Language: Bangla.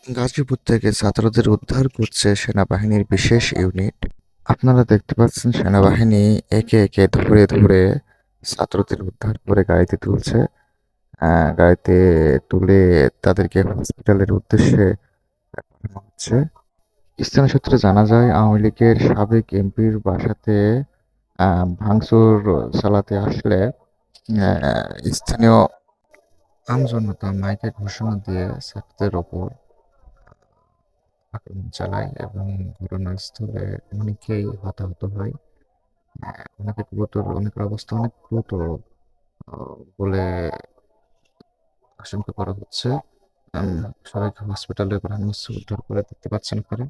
গাজীপুর থেকে ছাত্রদের উদ্ধার করছে সেনাবাহিনীর বিশেষ ইউনিট। আপনারা দেখতে পাচ্ছেন সেনাবাহিনী একে একে ধরে ধরে ছাত্রদের উদ্ধার করে গাড়িতে তুলছে। গাড়িতে তুলে তাদেরকে হসপিটালের উদ্দেশ্যে পাঠানো হচ্ছে। স্থানীয় সূত্রে জানা যায় আওয়ামী লীগের সাবেক এমপির বাসাতে ভাঙচুর চালাতে আসলে স্থানীয় আমজনতা মাইকে ঘোষণা দিয়ে ছাত্রদের ওপর আক্রমণ চালায় এবং ঘটনাস্থলে অনেকেই হতাহত হয়। অনেকের অবস্থা অনেক গুরুতর বলে আশঙ্কা করা হচ্ছে। সবাইকে হসপিটালে পাঠানো হচ্ছে উদ্ধার করে, দেখতে পাচ্ছেন আপনারা।